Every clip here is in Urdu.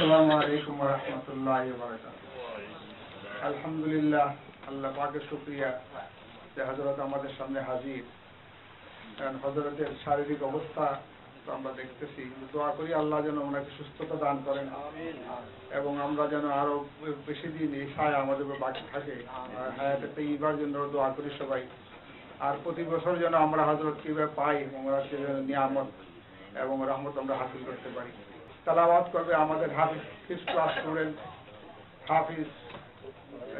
السلام علیکم ورحمۃ اللہ وبرکاتہ۔ আলহামদুলিল্লাহ, আল্লাহ পাকের শুকরিয়া যে হযরত আমাদের সামনে হাজির। কারণ হযরতের শারীরিক অবস্থা তো আমরা দেখতেছি, দোয়া করি আল্লাহ যেন ওনাকে সুস্থতা দান করেন এবং আমরা যেন আরো বেশি দিন এই ছায়া আমাদের উপর বাকি থাকে, হায়াতে তাইয়্যিবার জন্য দোয়া করি সবাই। আর প্রতি বছর যেন আমরা হযরত কিভাবে পাই এবং ওনাকে যেন নিয়ামত এবং রহমত আমরা হাসিল করতে পারি। তেলাওয়াত করবে আমাদের হাফিজ ক্লাস স্টুডেন্ট হাফিজ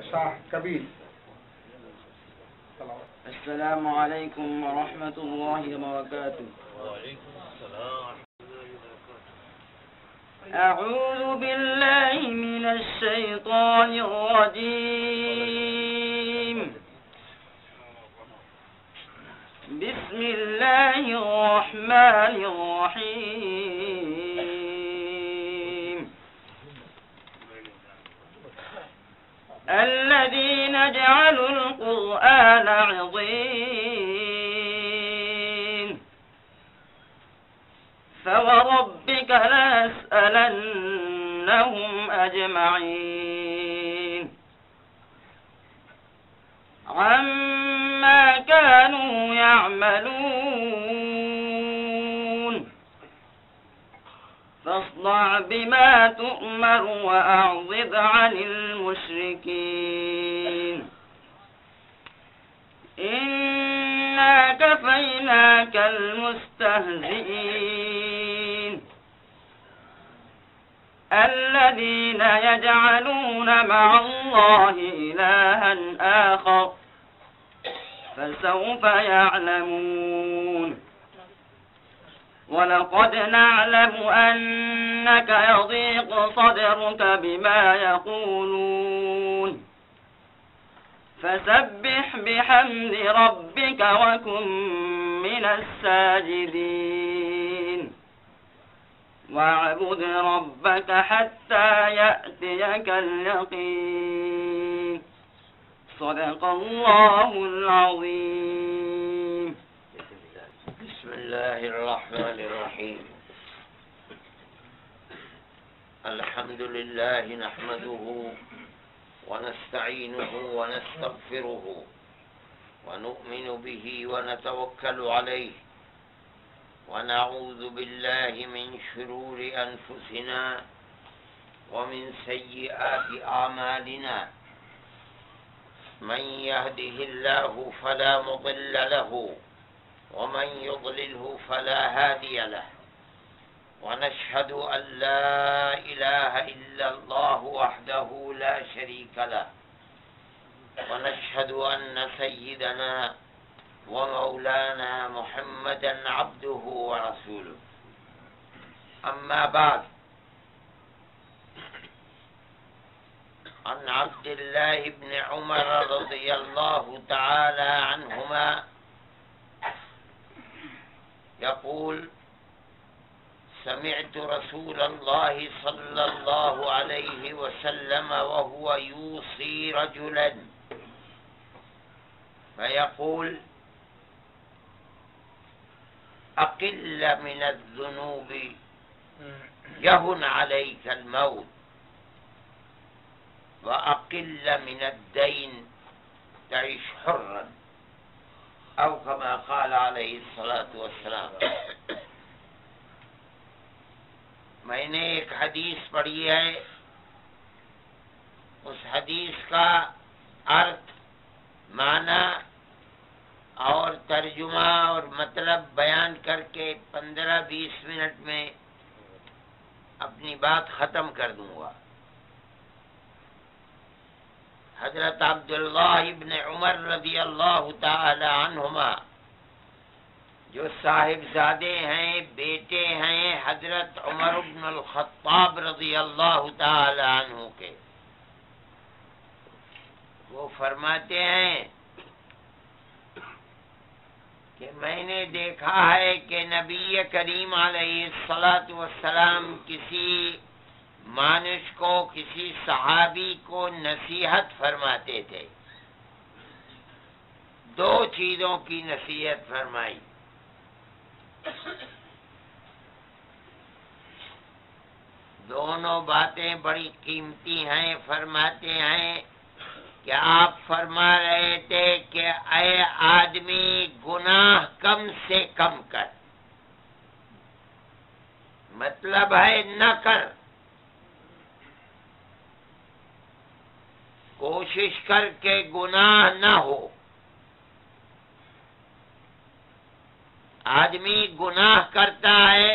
শাহ কবির। السلام عليكم ورحمة الله وبركاته. وعليكم السلام. أعوذ بالله من الشيطان الرجيم. بسم الله الرحمن الرحيم. الذين جعلوا القرآن عضين فوربك لنسألنهم أجمعين عما كانوا يعملون فاصدع بما تؤمر وأعرض عن المشركين إنا كفيناك المستهزئين الذين يجعلون مع الله إلها آخر فسوف يعلمون ولقد نعلم أنك يضيق صدرك بما يقولون فسبح بحمد ربك وكن من الساجدين واعبد ربك حتى يأتيك اليقين صدق الله العظيم. بسم الله الرحمن الرحيم. الحمد لله نحمده ونستعينه ونستغفره ونؤمن به ونتوكل عليه ونعوذ بالله من شرور أنفسنا ومن سيئات أعمالنا من يهده الله فلا مضل له ومن يضلله فلا هادي له ونشهد أن لا إله إلا الله وحده لا شريك له ونشهد أن سيدنا ومولانا محمدا عبده ورسوله. أما بعد، عن عبد الله بن عمر رضي الله تعالى عنهما يقول: سمعت رسول الله صلى الله عليه وسلم وهو يوصي رجلا فيقول: أقل من الذنوب يهن عليك الموت وأقل من الدين تعيش حرا، أو كما قال عليه الصلاة والسلام. میں نے ایک حدیث پڑھی ہے، اس حدیث کا ارتھ، معنی اور ترجمہ اور مطلب بیان کر کے 15-20 منٹ میں اپنی بات ختم کر دوں گا۔ حضرت عبداللہ ابن عمر رضی اللہ تعالی عنہما، جو صاحبزادے ہیں، بیٹے ہیں حضرت عمر بن الخطاب رضی اللہ تعالی عنہ کے، وہ فرماتے ہیں کہ میں نے دیکھا ہے کہ نبی کریم علیہ الصلاۃ والسلام کسی مانش کو، کسی صحابی کو نصیحت فرماتے تھے۔ دو چیزوں کی نصیحت فرمائی۔ دونوں باتیں بڑی قیمتی ہیں. فرماتے ہیں کہ آپ فرما رہے تھے کہ اے آدمی گناہ کم سے کم کر، مطلب ہے نہ کر، کوشش کر کے گناہ نہ ہو. آدمی گناہ کرتا ہے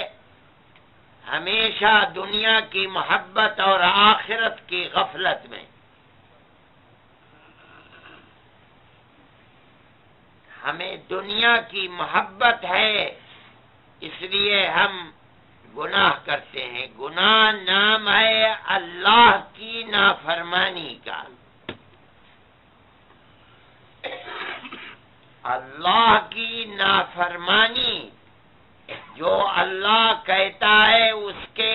ہمیشہ دنیا کی محبت اور آخرت کی غفلت میں. ہمیں دنیا کی محبت ہے اس لیے ہم گناہ کرتے ہیں. گناہ نام ہے اللہ کی نافرمانی کا. اللہ کی نافرمانی جو اللہ کہتا ہے اس کے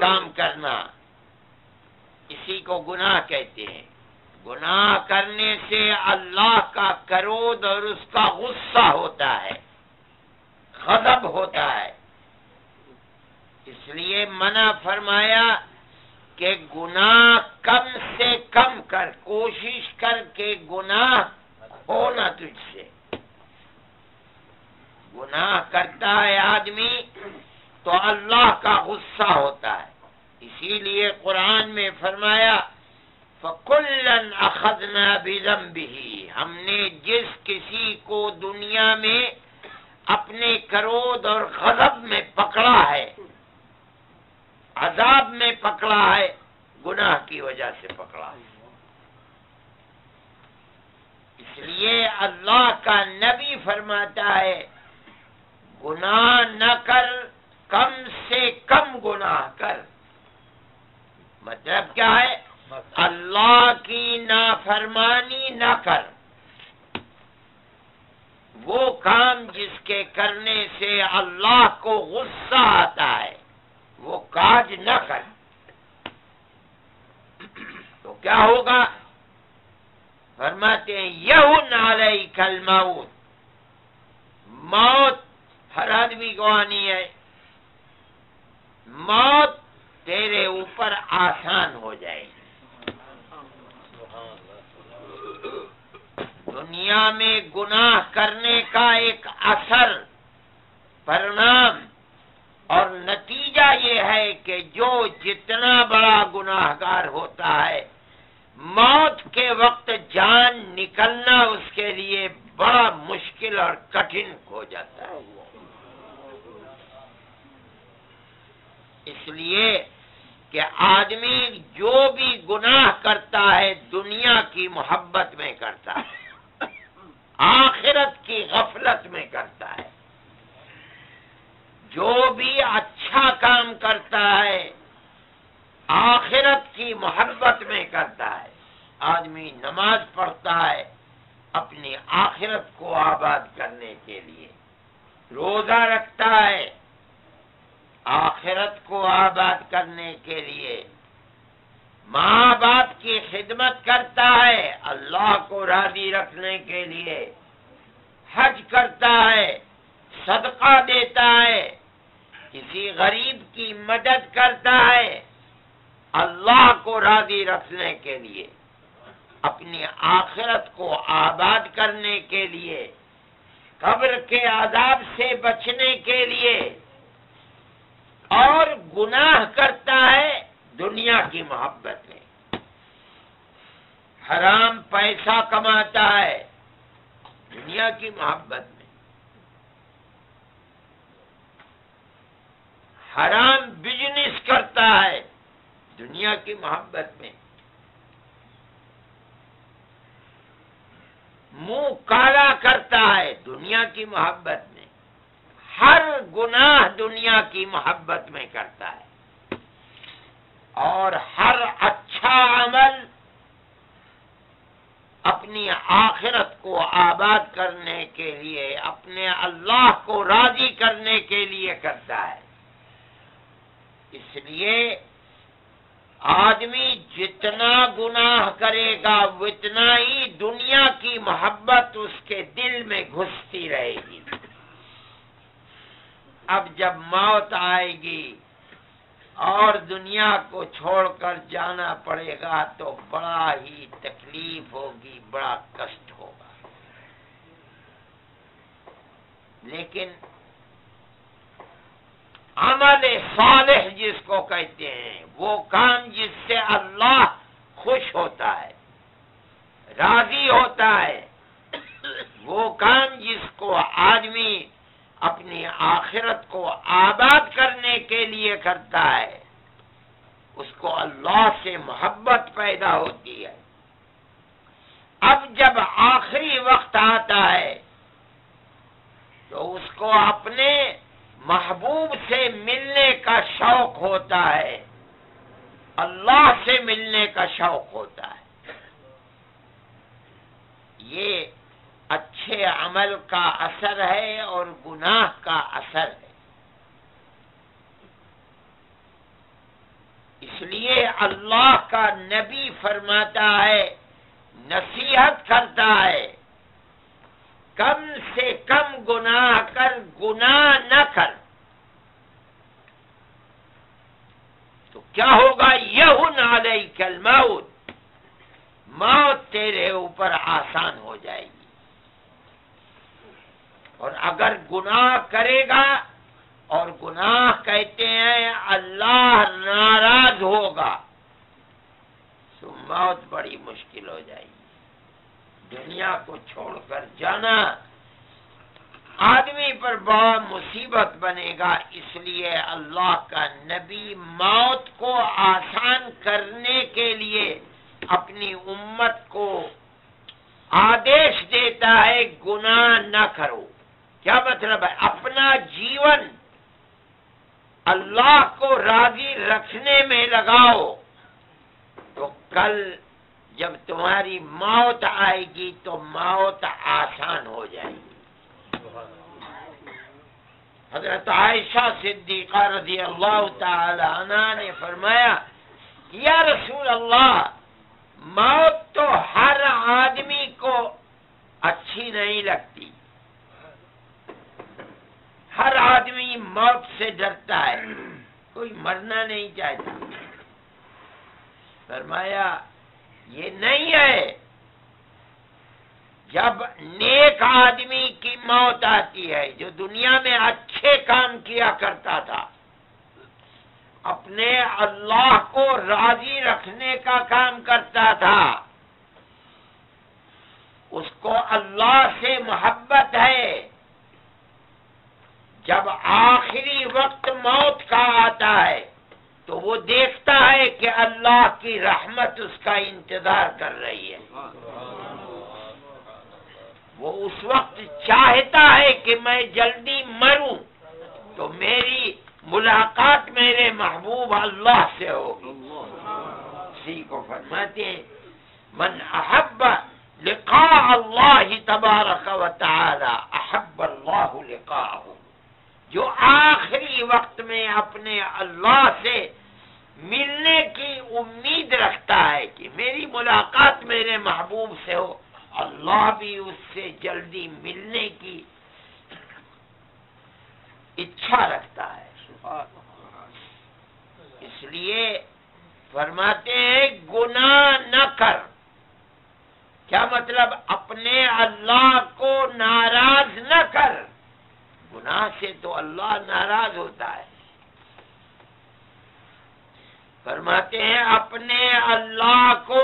کام کرنا، اسی کو گناہ کہتے ہیں. گناہ کرنے سے اللہ کا کرودھ اور اس کا غصہ ہوتا ہے، غضب ہوتا ہے. اس لیے منع فرمایا کہ گناہ کم سے کم کر، کوشش کر کے گناہ ہونا تجھ سے. گناہ کرتا ہے آدمی تو اللہ کا غصہ ہوتا ہے. اسی لیے قرآن میں فرمایا فَكُلًّا أَخَذْنَا بِذَنبِهِ، ہم نے جس کسی کو دنیا میں اپنے کرودھ اور غضب میں پکڑا ہے، عذاب میں پکڑا ہے، گناہ کی وجہ سے پکڑا ہے. اس لیے اللہ کا نبی فرماتا ہے گناہ نہ کر، کم سے کم گناہ کر. مطلب کیا ہے؟ اللہ کی نافرمانی نہ کر. وہ کام جس کے کرنے سے اللہ کو غصہ آتا ہے وہ کاج نہ کر. تو کیا ہوگا؟ فرماتے ہیں یہن علیک الموت، موت ہر آدمی کو آنی ہے. موت تیرے اوپر آسان ہو جائے گی. دنیا میں گناہ کرنے کا ایک اثر، پرنام اور نتیجہ یہ ہے کہ جو جتنا بڑا گناہ گار ہوتا ہے، موت کے وقت جان نکلنا اس کے لیے بڑا مشکل اور کٹھن ہو جاتا ہے. اس لیے کہ آدمی جو بھی گناہ کرتا ہے دنیا کی محبت میں کرتا ہے، آخرت کی غفلت میں کرتا ہے. جو بھی اچھا کام کرتا ہے آخرت کی محبت میں کرتا ہے. آدمی نماز پڑھتا ہے اپنی آخرت کو آباد کرنے کے لیے، روزہ رکھتا ہے آخرت کو آباد کرنے کے لیے، ماں باپ کی خدمت کرتا ہے اللہ کو راضی رکھنے کے لیے، حج کرتا ہے، صدقہ دیتا ہے، کسی غریب کی مدد کرتا ہے اللہ کو راضی رکھنے کے لیے، اپنی آخرت کو آباد کرنے کے لیے، قبر کے عذاب سے بچنے کے لیے. اور گناہ کرتا ہے دنیا کی محبت میں، حرام پیسہ کماتا ہے دنیا کی محبت میں، حرام بزنس کرتا ہے دنیا کی محبت میں، منہ کالا کرتا ہے دنیا کی محبت میں. ہر گناہ دنیا کی محبت میں کرتا ہے، اور ہر اچھا عمل اپنی آخرت کو آباد کرنے کے لیے، اپنے اللہ کو راضی کرنے کے لیے کرتا ہے. اس لیے آدمی جتنا گناہ کرے گا اتنا ہی دنیا کی محبت اس کے دل میں گھستی رہے گی. اب جب موت آئے گی اور دنیا کو چھوڑ کر جانا پڑے گا تو بڑا ہی تکلیف ہوگی، بڑا کشٹ ہوگا، لیکن عمل صالح جس کو کہتے ہیں، وہ کام جس سے اللہ خوش ہوتا ہے، راضی ہوتا ہے، وہ کام جس کو آدمی اپنی آخرت کو آباد کرنے کے لیے کرتا ہے، اس کو اللہ سے محبت پیدا ہوتی ہے۔ اب جب آخری وقت آتا ہے تو اس کو اپنے محبوب سے ملنے کا شوق ہوتا ہے، اللہ سے ملنے کا شوق ہوتا ہے۔ یہ اچھے عمل کا اثر ہے اور گناہ کا اثر ہے۔ اس لیے اللہ کا نبی فرماتا ہے، نصیحت کرتا ہے، کم سے کم گناہ کر، گناہ نہ کر، تو کیا ہوگا؟ یہن علیک الموت، موت تیرے اوپر آسان ہو جائے گی۔ اور اگر گناہ کرے گا، اور گناہ کہتے ہیں اللہ ناراض ہوگا، تو موت بڑی مشکل ہو جائے گی۔ دنیا کو چھوڑ کر جانا آدمی پر بڑا مصیبت بنے گا۔ اس لیے اللہ کا نبی موت کو آسان کرنے کے لیے اپنی امت کو آدیش دیتا ہے، گناہ نہ کرو۔ کیا مطلب ہے؟ اپنا جیون اللہ کو راضی رکھنے میں لگاؤ، تو کل جب تمہاری موت آئے گی تو موت آسان ہو جائے گی۔ حضرت عائشہ صدیقہ رضی اللہ تعالی عنہ نے فرمایا، یا رسول اللہ، موت تو ہر آدمی کو اچھی نہیں لگتی، ہر آدمی موت سے ڈرتا ہے، کوئی مرنا نہیں چاہتا۔ فرمایا یہ نہیں ہے، جب نیک آدمی کی موت آتی ہے، جو دنیا میں اچھے کام کیا کرتا تھا، اپنے اللہ کو راضی رکھنے کا کام کرتا تھا، اس کو اللہ سے محبت ہے، جب آخری وقت موت کا آتا ہے تو وہ دیکھتا ہے کہ اللہ کی رحمت اس کا انتظار کر رہی ہے، وہ اس وقت چاہتا ہے کہ میں جلدی مروں تو میری ملاقات میرے محبوب اللہ سے ہوگی۔ اسی کو فرماتے ہیں، من احب لقاء اللہ تبارک و تعالی احب اللہ لقاءہ، جو آخری وقت میں اپنے اللہ سے ملنے کی امید رکھتا ہے کہ میری ملاقات میرے محبوب سے ہو، اللہ بھی اس سے جلدی ملنے کی اچھا رکھتا ہے۔ اس لیے فرماتے ہیں گناہ نہ کر۔ کیا مطلب؟ اپنے اللہ کو ناراض نہ کر، گناہ سے تو اللہ ناراض ہوتا ہے۔ فرماتے ہیں اپنے اللہ کو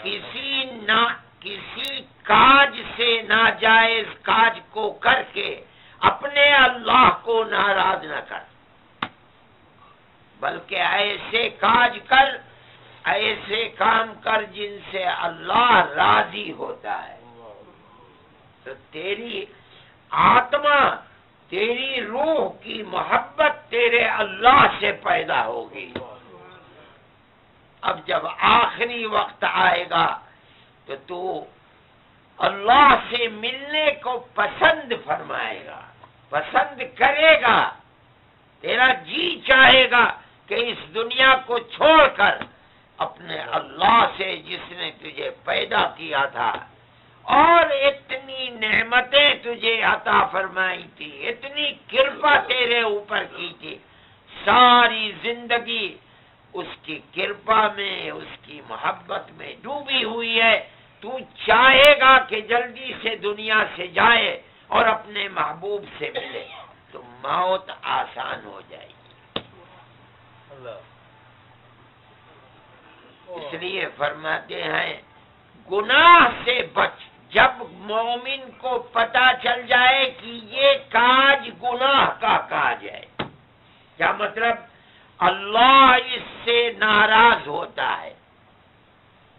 کسی کاج سے، ناجائز کاج کو کر کے اپنے اللہ کو ناراض نہ کر، بلکہ ایسے کاج کر، ایسے کام کر جن سے اللہ راضی ہوتا ہے، تو تیری آتما، تیری روح کی محبت تیرے اللہ سے پیدا ہوگی۔ اب جب آخری وقت آئے گا تو اللہ سے ملنے کو پسند فرمائے گا، پسند کرے گا، تیرا جی چاہے گا کہ اس دنیا کو چھوڑ کر اپنے اللہ سے، جس نے تجھے پیدا کیا تھا، اور اتنی نعمتیں تجھے عطا فرمائی تھی، اتنی کرپا تیرے اوپر کی تھی، ساری زندگی اس کی کرپا میں، اس کی محبت میں ڈوبی ہوئی ہے۔ تو چاہے گا کہ جلدی سے دنیا سے جائے اور اپنے محبوب سے ملے تو موت آسان ہو جائے گی۔ اس لیے فرماتے ہیں گناہ سے بچ۔ جب مومن کو پتا چل جائے کہ یہ کاج گناہ کا کاج ہے، کیا مطلب؟ اللہ اس سے ناراض ہوتا ہے،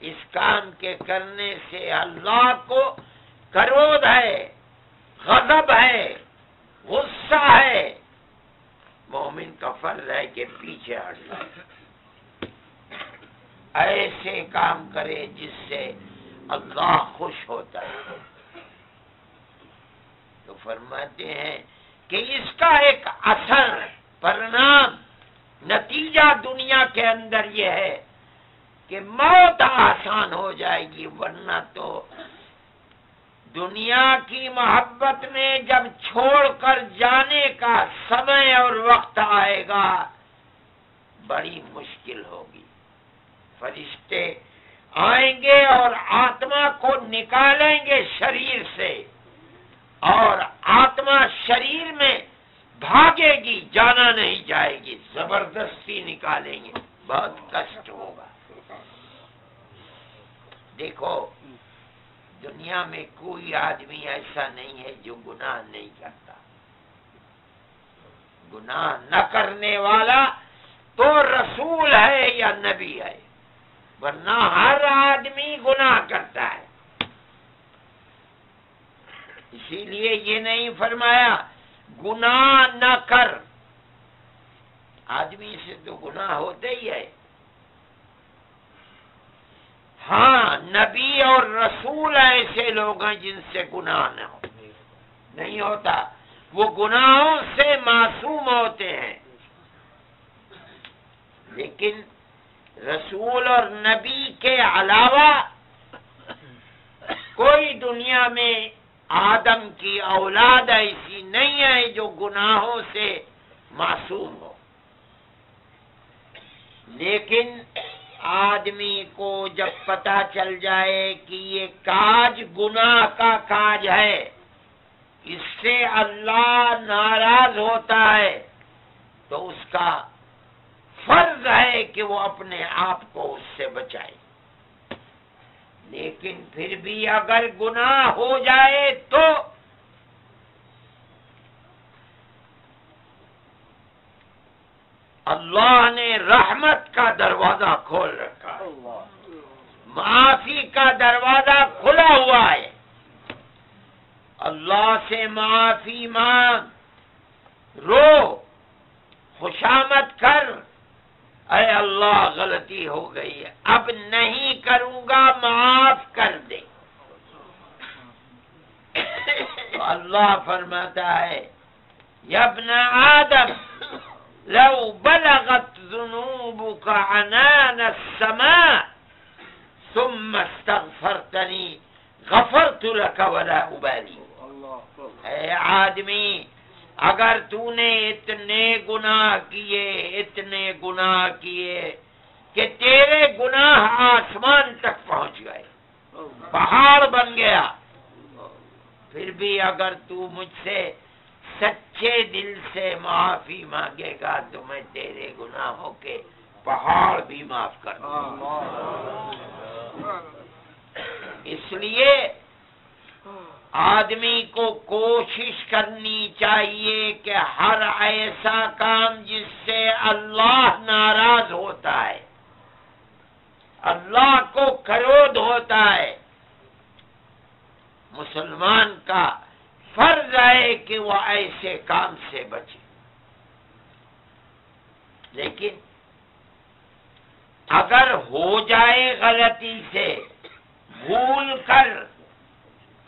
اس کام کے کرنے سے اللہ کو کرودھ ہے، غضب ہے، غصہ ہے۔ مومن کا فرض ہے کہ پیچھے ہٹ جائے، ایسے کام کرے جس سے اللہ خوش ہوتا ہے۔ تو فرماتے ہیں کہ اس کا ایک اثر، پرنام، نتیجہ دنیا کے اندر یہ ہے کہ موت آسان ہو جائے گی، ورنہ تو دنیا کی محبت میں جب چھوڑ کر جانے کا سمے اور وقت آئے گا بڑی مشکل ہوگی۔ فرشتے آئیں گے اور آتما کو نکالیں گے شریر سے، اور آتما شریر میں بھاگے گی، جانا نہیں جائے گی، زبردستی نکالیں گے، بہت کشٹ ہوگا۔ دیکھو دنیا میں کوئی آدمی ایسا نہیں ہے جو گناہ نہیں کرتا۔ گناہ نہ کرنے والا تو رسول ہے یا نبی ہے، ورنہ ہر آدمی گناہ کرتا ہے۔ اسی لیے یہ نہیں فرمایا گناہ نہ کر، آدمی سے تو گناہ ہوتے ہی ہے۔ ہاں نبی اور رسول ایسے لوگ ہیں جن سے گناہ نہ ہو، نہیں ہوتا، وہ گناہوں سے معصوم ہوتے ہیں۔ لیکن رسول اور نبی کے علاوہ کوئی دنیا میں آدم کی اولاد ایسی نہیں ہے جو گناہوں سے معصوم ہو۔ لیکن آدمی کو جب پتا چل جائے کہ یہ کاج گناہ کا کاج ہے، اس سے اللہ ناراض ہوتا ہے، تو اس کا فرض ہے کہ وہ اپنے آپ کو اس سے بچائے۔ لیکن پھر بھی اگر گناہ ہو جائے تو اللہ نے رحمت کا دروازہ کھول رکھا ہے، معافی کا دروازہ کھلا ہوا ہے۔ اللہ سے معافی مانگ، رو، خوشامد کر، اے اللہ غلطی ہو گئی ہے، اب نہیں کروں گا، معاف کر دے۔ تو اللہ فرماتا ہے یا ابن آدم لو بلغت ذنوبك عنان السماء ثم استغفرتنی غفرت لك ولا ابالی۔ اے آدمی، اگر تو نے اتنے گناہ کیے کہ تیرے گناہ آسمان تک پہنچ گئے، پہاڑ بن گیا، پھر بھی اگر تو مجھ سے سچے دل سے معافی مانگے گا تو میں تیرے گناہوں کے پہاڑ بھی معاف کر دوں گا۔ اس لیے آدمی کو کوشش کرنی چاہیے کہ ہر ایسا کام جس سے اللہ ناراض ہوتا ہے، اللہ کو کرودھ ہوتا ہے، مسلمان کا فرض ہے کہ وہ ایسے کام سے بچے۔ لیکن اگر ہو جائے غلطی سے، بھول کر،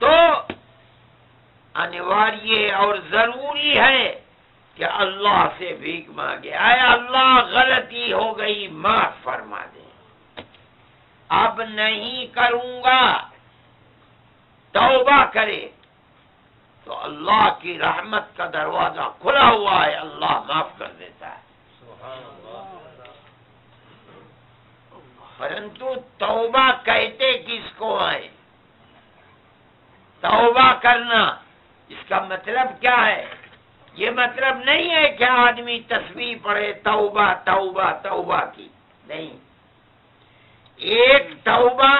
تو انواریہ اور ضروری ہے کہ اللہ سے بھیک مانگے، اے اللہ غلطی ہو گئی، معاف فرما دے، اب نہیں کروں گا، توبہ کرے تو اللہ کی رحمت کا دروازہ کھلا ہوا ہے، اللہ معاف کر دیتا ہے۔ پرنتو توبہ کہتے کس کو ہیں؟ توبہ کرنا اس کا مطلب کیا ہے؟ یہ مطلب نہیں ہے کہ آدمی تسبیح پڑھے توبہ توبہ توبہ کی، نہیں۔ ایک توبہ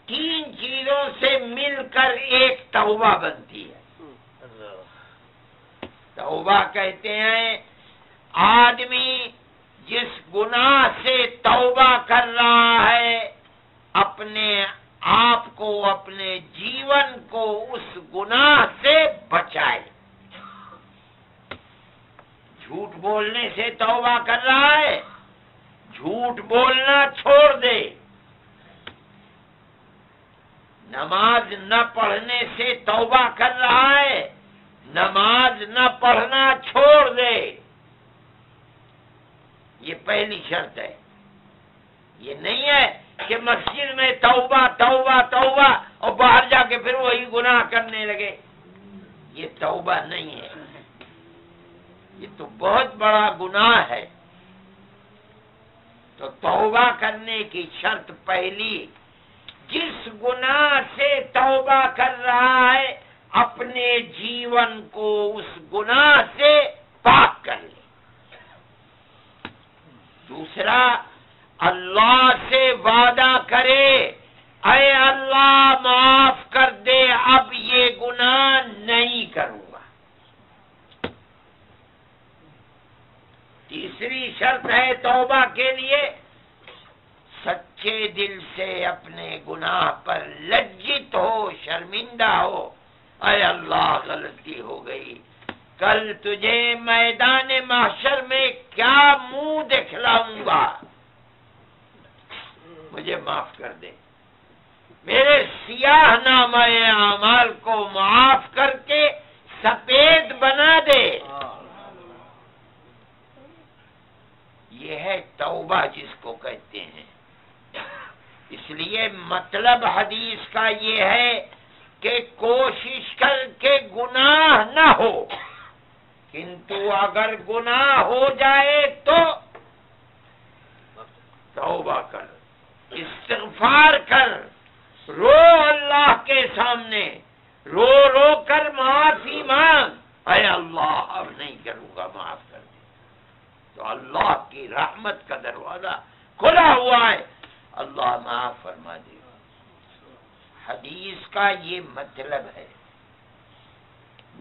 تین چیزوں سے مل کر ایک توبہ بنتی ہے۔ توبہ کہتے ہیں آدمی جس گناہ سے توبہ کر رہا ہے، اپنے آپ کو، اپنے جیون کو اس گناہ سے بچائے۔ جھوٹ بولنے سے توبہ کر رہا ہے، جھوٹ بولنا چھوڑ دے۔ نماز نہ پڑھنے سے توبہ کر رہا ہے، نماز نہ پڑھنا چھوڑ دے۔ یہ پہلی شرط ہے۔ یہ نہیں ہے کہ مسجد میں توبہ توبہ توبہ اور باہر جا کے پھر وہی گناہ کرنے لگے، یہ توبہ نہیں ہے، یہ تو بہت بڑا گناہ ہے۔ تو توبہ کرنے کی شرط پہلی، جس گناہ سے توبہ کر رہا ہے اپنے جیون کو اس گناہ سے پاک کر لے۔ دوسرا، اللہ سے وعدہ کرے، اے اللہ معاف کر دے، اب یہ گناہ نہیں کروں گا۔ تیسری شرط ہے توبہ کے لیے، سچے دل سے اپنے گناہ پر لجت ہو، شرمندہ ہو، اے اللہ غلطی ہو گئی، کل تجھے میدان محشر میں کیا منہ دکھلاؤں گا، مجھے معاف کر دے، میرے سیاہ نامہ اعمال کو معاف کر کے سفید بنا دے۔ یہ ہے توبہ جس کو کہتے ہیں۔ اس لیے مطلب حدیث کا یہ ہے کہ کوشش کر کے گناہ نہ ہو، کنتو اگر گناہ ہو جائے تو توبہ کر، استغفار کر، رو اللہ کے سامنے، رو رو کر معافی مانگ، اے اللہ اب نہیں کروں گا، معاف کر دے۔ تو اللہ کی رحمت کا دروازہ کھلا ہوا ہے، اللہ معاف فرما دے گا۔ حدیث کا یہ مطلب ہے۔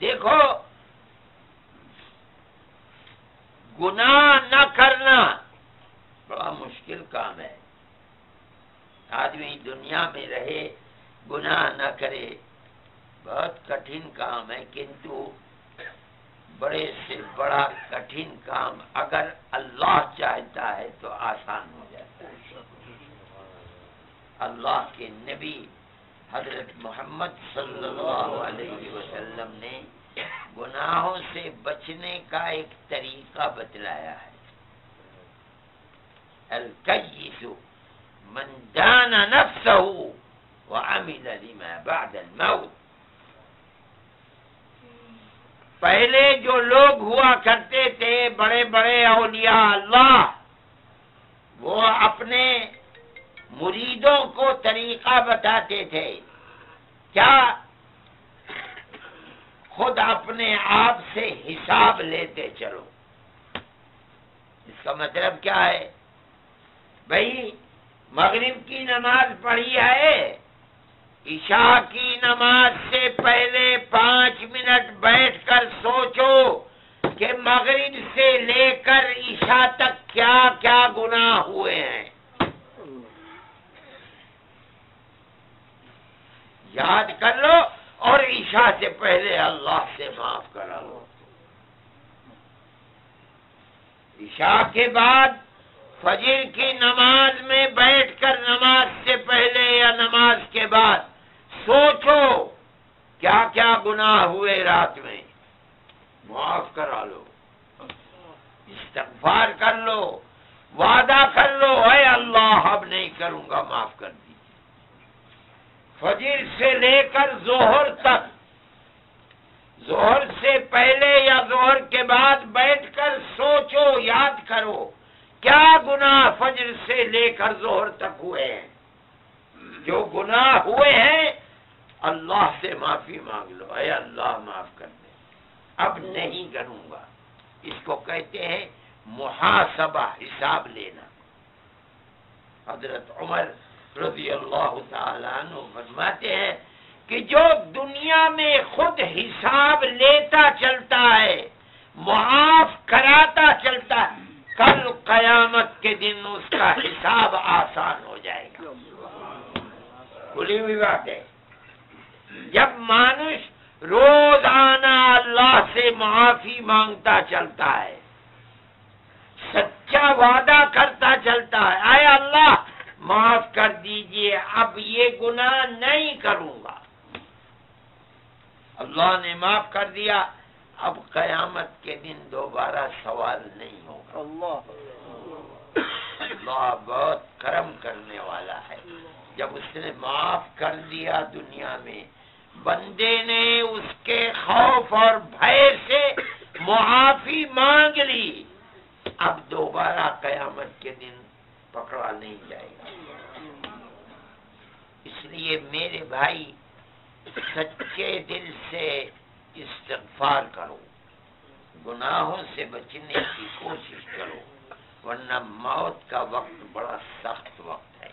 دیکھو، گناہ نہ کرنا بڑا مشکل کام ہے۔ آدمی دنیا میں رہے، گناہ نہ کرے، بہت کٹھن کام ہے، کنتو بڑے سے بڑا کٹھن کام اگر اللہ چاہتا ہے تو آسان ہو جاتا ہے۔ اللہ کے نبی حضرت محمد صلی اللہ علیہ وسلم نے گناہوں سے بچنے کا ایک طریقہ بتلایا ہے۔ الکیس من دان نفسہ وعمل لما بعد الموت۔ پہلے جو لوگ ہوا کرتے تھے، بڑے بڑے اولیاء اللہ، وہ اپنے مریدوں کو طریقہ بتاتے تھے، کیا خود اپنے آپ سے حساب لیتے چلو۔ اس کا مطلب کیا ہے؟ بھئی مغرب کی نماز پڑھی ہے، عشاء کی نماز سے پہلے 5 منٹ بیٹھ کر سوچو کہ مغرب سے لے کر عشاء تک کیا کیا گناہ ہوئے ہیں، یاد کر لو، اور عشاء سے پہلے اللہ سے معاف کرا لو۔ عشاء کے بعد فجر کی نماز میں بیٹھ کر نماز سے پہلے یا نماز کے بعد سوچو کیا کیا گناہ ہوئے رات میں، معاف کرا لو، استغفار کر لو، وعدہ کر لو، اے اللہ اب نہیں کروں گا، معاف کر دیجیے۔ فجر سے لے کر ظہر تک، ظہر سے پہلے یا ظہر کے بعد بیٹھ کر سوچو، یاد کرو کیا گناہ فجر سے لے کر ظہر تک ہوئے ہیں۔ جو گناہ ہوئے ہیں اللہ سے معافی مانگ لو، اے اللہ معاف کر دے، اب نہیں کروں گا۔ اس کو کہتے ہیں محاسبہ، حساب لینا۔ حضرت عمر رضی اللہ تعالیٰ عنہ فرماتے ہیں کہ جو دنیا میں خود حساب لیتا چلتا ہے، معاف کراتا چلتا ہے، کل قیامت کے دن اس کا حساب آسان ہو جائے گا۔ کھلی ہوئی بات ہے۔ جب مانش روزانہ اللہ سے معافی مانگتا چلتا ہے، سچا وعدہ کرتا چلتا ہے، اے اللہ معاف کر دیجئے، اب یہ گناہ نہیں کروں گا، اللہ نے معاف کر دیا، اب قیامت کے دن دوبارہ سوال نہیں ہوگا۔ اللہ بہت کرم کرنے والا ہے۔ جب اس نے معاف کر دیا دنیا میں، بندے نے اس کے خوف اور بھے سے معافی مانگ لی، اب دوبارہ قیامت کے دن پکڑا نہیں جائے گا۔ اس لیے میرے بھائی سچے دل سے استغفار کرو، گناہوں سے بچنے کی کوشش کرو، ورنہ موت کا وقت بڑا سخت وقت ہے۔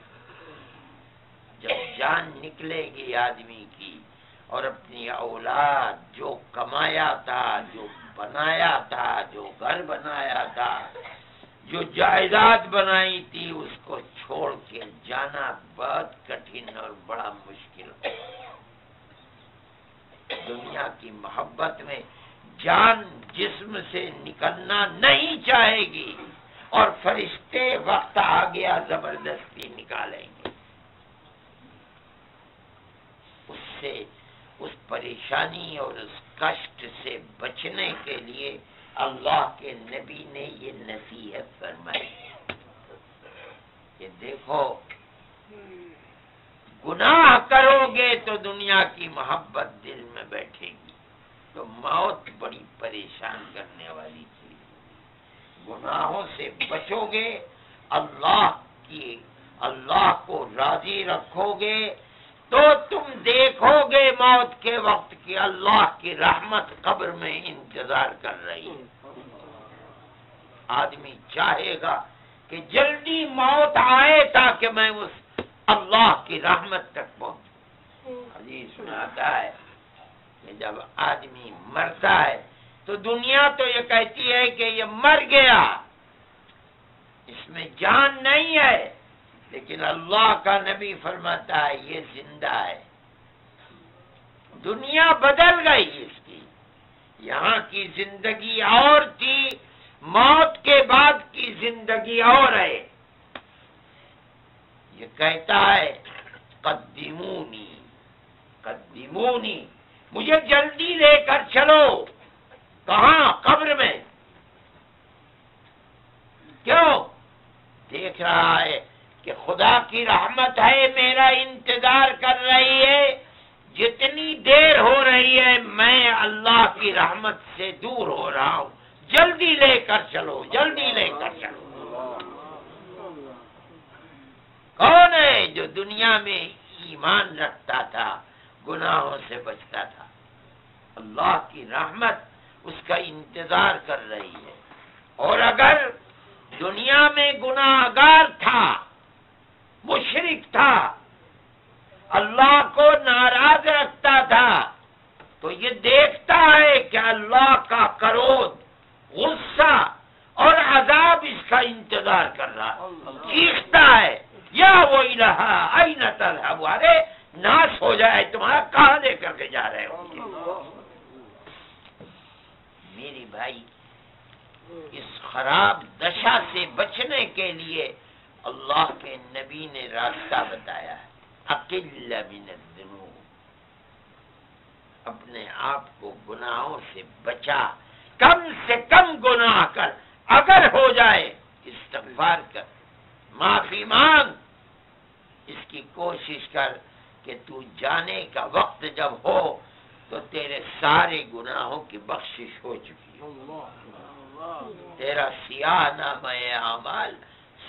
جب جان نکلے گی آدمی کی، اور اپنی اولاد جو کمایا تھا، جو بنایا تھا، جو گھر بنایا تھا، جو جائیداد بنائی تھی، اس کو چھوڑ کے جانا بہت کٹھن اور بڑا مشکل ہے۔ دنیا کی محبت میں جان جسم سے نکلنا نہیں چاہے گی، اور فرشتے وقت آ گیا زبردستی نکالیں گے۔ اس پریشانی اور اس کشٹ سے بچنے کے لیے اللہ کے نبی نے یہ نصیحت فرمائی کہ دیکھو گناہ کرو گے تو دنیا کی محبت دل میں بیٹھے گی، تو موت بڑی پریشان کرنے والی چیز۔ گناہوں سے بچو گے، اللہ کو راضی رکھو گے، تو تم دیکھو گے موت کے وقت کی اللہ کی رحمت قبر میں انتظار کر رہی ہے۔ آدمی چاہے گا کہ جلدی موت آئے تاکہ میں اس اللہ کی رحمت تک پہنچوں۔ حدیث میں آتا ہے کہ جب آدمی مرتا ہے تو دنیا تو یہ کہتی ہے کہ یہ مر گیا، اس میں جان نہیں ہے، لیکن اللہ کا نبی فرماتا ہے یہ زندہ ہے۔ دنیا بدل گئی اس کی، یہاں کی زندگی اور تھی، موت کے بعد کی زندگی اور ہے۔ یہ کہتا ہے قدمونی قدمونی، مجھے جلدی لے کر چلو۔ کہاں؟ قبر میں۔ کیوں؟ دیکھ رہا ہے کہ خدا کی رحمت ہے، میرا انتظار کر رہی ہے، جتنی دیر ہو رہی ہے میں اللہ کی رحمت سے دور ہو رہا ہوں، جلدی لے کر چلو، جلدی لے کر چلو۔ کون ہے جو دنیا میں ایمان رکھتا تھا، گناہوں سے بچتا تھا؟ اللہ کی رحمت اس کا انتظار کر رہی ہے۔ اور اگر دنیا میں گناہگار تھا، مشرک تھا، اللہ کو ناراض رکھتا تھا، تو یہ دیکھتا ہے کہ اللہ کا کرود، غصہ اور عذاب اس کا انتظار کر رہا ہے، چیختا ہے یا ویلھا این تذہب، ارے ناش ہو جائے تمہارا، کہاں لے کر کے جا رہے ہو؟ میری بھائی، اس خراب دشا سے بچنے کے لیے اللہ کے نبی نے راستہ بتایا ہے، اقل من الذنوب، اپنے آپ کو گناہوں سے بچا، کم سے کم گناہ کر، اگر ہو جائے استغفار کر، معافی مانگ، اس کی کوشش کر، کہ تو جانے کا وقت جب ہو تو تیرے سارے گناہوں کی بخشش ہو چکی ہو، تیرا سیاہ نامہ اعمال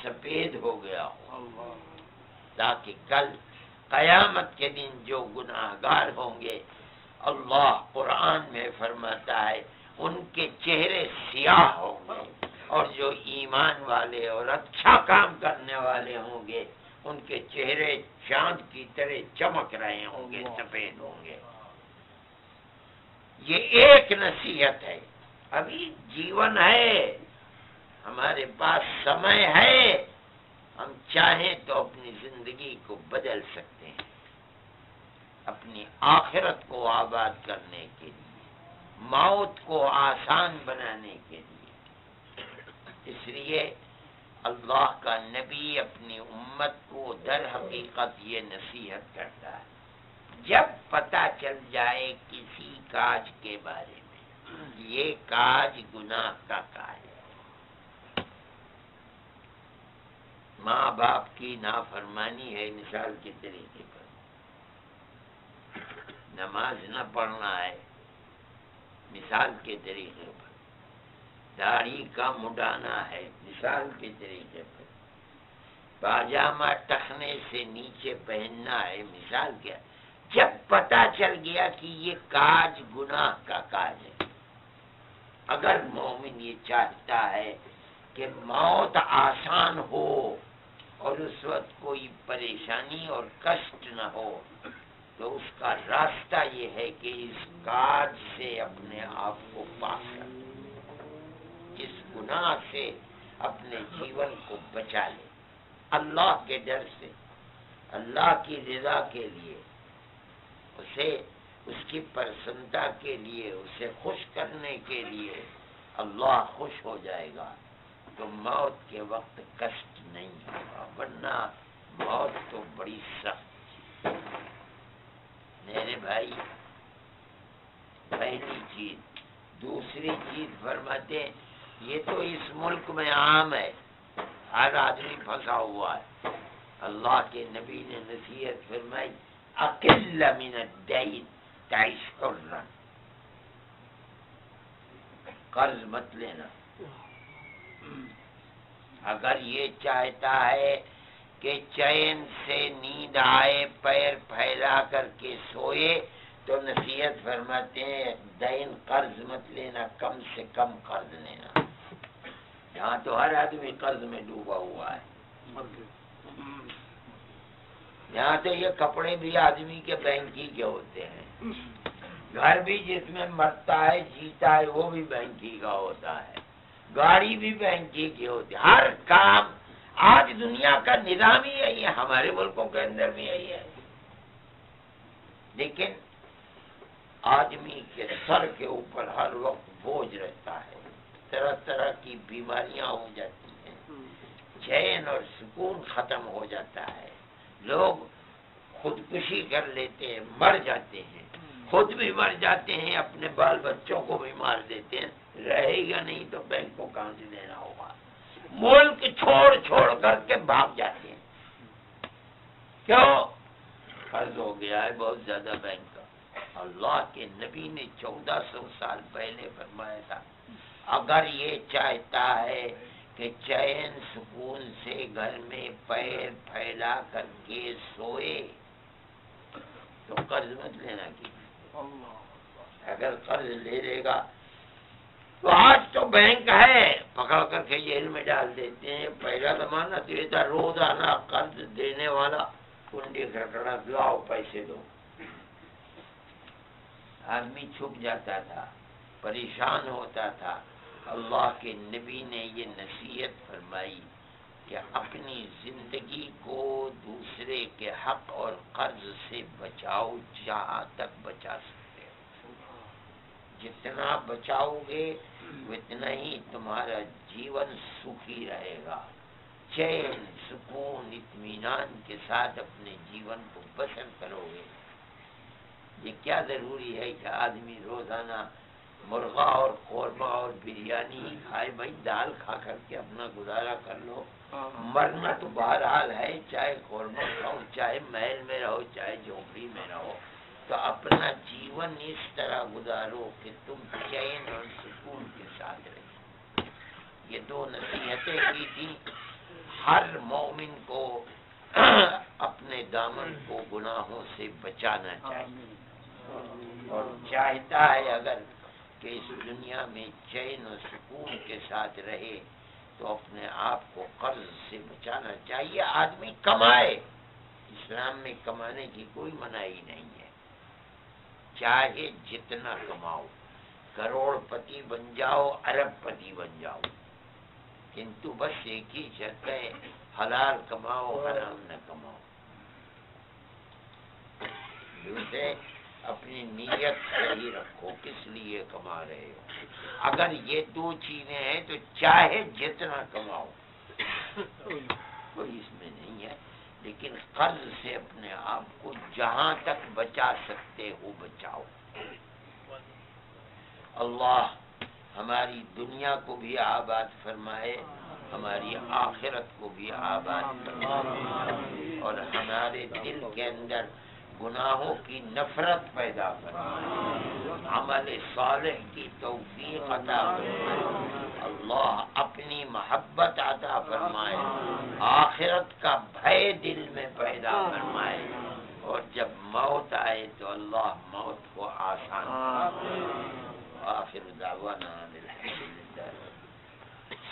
سفید ہو گیا ہو، تاکہ کل قیامت کے دن جو گناہگار ہوں گے، اللہ قرآن میں فرماتا ہے ان کے چہرے سیاہ ہوں گے، اور جو ایمان والے اور اچھا کام کرنے والے ہوں گے ان کے چہرے چاند کی طرح چمک رہے ہوں گے، سفید ہوں گے۔ یہ ایک نصیحت ہے۔ ابھی جیون ہے، ہمارے پاس سمے ہے، ہم چاہیں تو اپنی زندگی کو بدل سکتے ہیں، اپنی آخرت کو آباد کرنے کے لیے، موت کو آسان بنانے کے لیے۔ اس لیے اللہ کا نبی اپنی امت کو در حقیقت یہ نصیحت کرتا ہے، جب پتہ چل جائے کسی کاج کے بارے میں، یہ کاج گناہ کا کاج ہے، ماں باپ کی نافرمانی ہے مثال کے طریقے پر، نماز نہ پڑھنا ہے مثال کے طریقے پر، داڑھی کا مڈانا ہے مثال کے طریقے پر، پاجامہ ٹخنے سے نیچے پہننا ہے مثال کیا۔ جب پتہ چل گیا کہ یہ کاج گناہ کا کاج ہے، اگر مومن یہ چاہتا ہے کہ موت آسان ہو اور اس وقت کوئی پریشانی اور کشٹ نہ ہو، تو اس کا راستہ یہ ہے کہ اس کاج سے اپنے آپ کو پاک کر، اس گناہ سے اپنے جیون کو بچا لے، اللہ کے ڈر سے، اللہ کی رضا کے لیے، اسے اس کی پرسنتا کے لیے، اسے خوش کرنے کے لیے۔ اللہ خوش ہو جائے گا تو موت کے وقت کشٹ نہیں ہوگا، ورنہ موت تو بڑی سخت۔ میرے بھائی، پہلی چیز۔ دوسری چیز فرماتے ہیں یہ تو اس ملک میں عام ہے، ہر آدمی پھنسا ہوا ہے۔ اللہ کے نبی نے نصیحت فرمائی، اقل من الدین تعیش حرا، قرض مت لینا۔ اگر یہ چاہتا ہے کہ چین سے نیند آئے، پیر پھیلا کر کے سوئے، تو نصیحت فرماتے ہیں دین قرض مت لینا، کم سے کم قرض لینا۔ یہاں تو ہر آدمی قرض میں ڈوبا ہوا ہے، یہاں تو یہ کپڑے بھی آدمی کے بینکی کے ہوتے ہیں، گھر بھی جس میں مرتا ہے جیتا ہے وہ بھی بینکی کا ہوتا ہے، گاڑی بھی بینکی کی ہوتی ہے، ہر کام۔ آج دنیا کا نظام ہی یہی ہے، ہمارے ملکوں کے اندر بھی یہی ہے، لیکن آدمی کے سر کے اوپر ہر وقت بوجھ رہتا ہے، طرح طرح کی بیماریاں ہو جاتی ہیں، چین اور سکون ختم ہو جاتا ہے، لوگ خودکشی کر لیتے ہیں، مر جاتے ہیں، خود بھی مر جاتے ہیں، اپنے بال بچوں کو بھی مار دیتے ہیں، رہے گا نہیں تو بینک کو کہاں سے دینا ہوگا، ملک چھوڑ چھوڑ کر کے بھاگ جاتے ہیں۔ کیوں؟ قرض ہو گیا ہے بہت زیادہ بینک کا۔ اللہ کے نبی نے 1400 سال پہلے فرمایا تھا، اگر یہ چاہتا ہے کہ چین سکون سے گھر میں پیر پھیلا کر کے سوئے تو قرض مت لینا کیجیے۔ اگر قرض لے لے گا تو آج تو بینک ہے، پکڑ کر کے جیل میں ڈال دیتے ہیں۔ پہلا زمانہ تو یہ تھا روزانہ قرض دینے والا کنڈی کھڑکھڑا لاؤ پیسے دو، آدمی چھپ جاتا تھا، پریشان ہوتا تھا۔ اللہ کے نبی نے یہ نصیحت فرمائی کہ اپنی زندگی کو دوسرے کے حق اور قرض سے بچاؤ، جہاں تک بچا سکتے ہو۔ جتنا بچاؤ گے اتنا ہی تمہارا جیون سکھی رہے گا، چین سکون اطمینان کے ساتھ اپنے جیون کو بسر کرو گے۔ یہ کیا ضروری ہے کہ آدمی روزانہ مرغا اور قورمہ اور بریانی ہی کھائے، بھائی دال کھا کر کے اپنا گزارا کر لو، مرنا تو بہرحال ہے، چاہے قورمہ کھاؤ، چاہے محل میں رہو، چاہے جھونپڑی میں رہو، تو اپنا جیون اس طرح گزارو کہ تم چین اور سکون کے ساتھ رہو۔ یہ دو نصیحتیں کی تھی۔ ہر مومن کو اپنے دامن کو گناہوں سے بچانا چاہیے، اور چاہتا ہے اگر کہ اس دنیا میں چین و سکون کے ساتھ رہے تو اپنے آپ کو قرض سے بچانا چاہیے۔ آدمی کمائے، اسلام میں کمانے کی کوئی منائی نہیں ہے، چاہے جتنا کماؤ، کروڑ پتی بن جاؤ، ارب پتی بن جاؤ، کنتو بس ایک ہی شرط ہے، حلال کماؤ، حرام نہ کماؤ۔ دوسرے، اپنی نیت صحیح رکھو، کس لیے کما رہے ہو۔ اگر یہ دو چیزیں ہیں تو چاہے جتنا کماؤ، کوئی اس میں نہیں ہے، لیکن قرض سے اپنے آپ کو جہاں تک بچا سکتے ہو بچاؤ۔ اللہ ہماری دنیا کو بھی آباد فرمائے، ہماری آخرت کو بھی آباد فرمائے، اور ہمارے دل کے اندر گناہوں کی نفرت پیدا فرمائے، عمل صالح کی توفیق عطا فرمائے، اللہ اپنی محبت عطا فرمائے، آخرت کا بھے دل میں پیدا فرمائے، اور جب موت آئے تو اللہ موت کو آسان فرمائے۔ آخر دعوانا الحمدللہ۔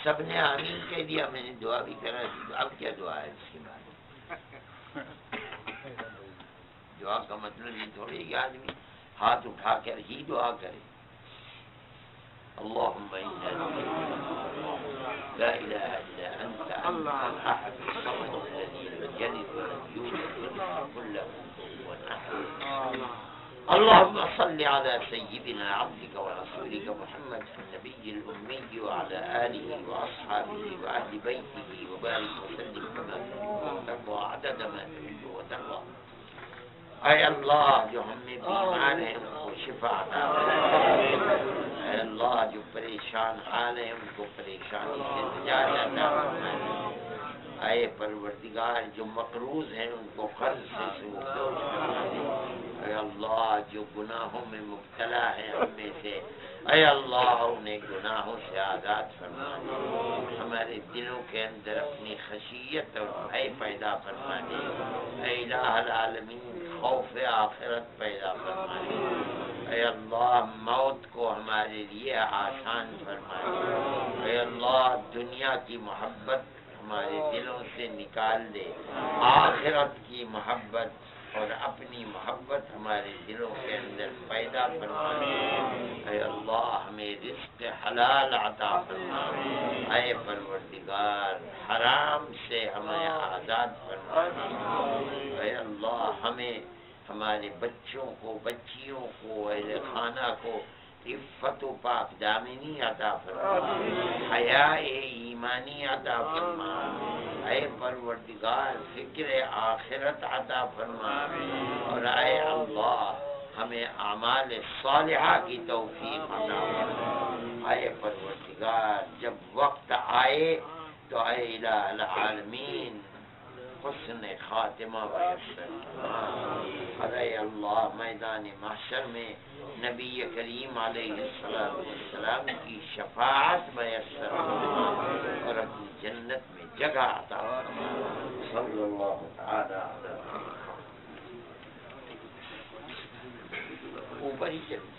سب نے آمین کہہ دیا، میں نے دعا بھی کرا دی، اب کیا دعا ہے اس کے بعد؟ دعا کا مطلب یہ تھوڑی کہ آدمی ہاتھ اٹھا کر ہی دعا کرے۔ اللہم لا الہ الا انت الاحد الصمد الذی لم یلد ولم یولد ولم یکن له کفوا احد۔ اللهم صل على سيدنا عبدك ورسولك محمد النبي الأمي وعلى آله وأصحابه وأهل بيته وبارك وسلم كما ترضى عدد ما تحب وترضى۔ اے اللہ جو ہم میں بیمار ہیں ان کو شفا عطا فرمائے، اے اللہ جو پریشان حال ہیں ان کو پریشانی سے نجات عطا فرمائے، اے پروردگار جو مقروض ہیں ان کو قرض سے سودوش فرما دے، اے اللہ جو گناہوں میں مبتلا ہے ہم میں سے، اے اللہ انہیں گناہوں سے آزاد فرما دے، ہمارے دلوں کے اندر اپنی خشیت اور بھے پیدا فرما دے، اے الہ العالمین خوف آخرت پیدا فرما دے، اے اللہ موت کو ہمارے لیے آسان فرما دے، اے اللہ دنیا کی محبت ہمارے دلوں سے نکال دے، آخرت کی محبت اور اپنی محبت ہمارے دلوں کے اندر پیدا فرما دے، اے اللہ ہمیں رزق حلال عطا فرما، اے پروردگار حرام سے ہمیں آزاد فرما دے، اے اللہ ہمیں ہمارے بچوں کو، بچیوں کو، اہل خانہ کو عفت و پاک دامنی عطا فرما، حیاء ایمانی عطا فرما، اے پروردگار فکر آخرت عطا فرما، اور اے اللہ ہمیں اعمال صالحہ کی توفیق عطا فرما، اے پروردگار جب وقت آئے تو اے الہ العالمین حسن خاتمہ میسر فرما، اور اے اللہ میدان محشر میں نبی کریم علیہ السلام کی شفاعت میسر فرما، اور اپنی جنت میں جگہ عطا فرما، صلی اللہ تعالی علی محمد۔ اوپر ہی چلیں۔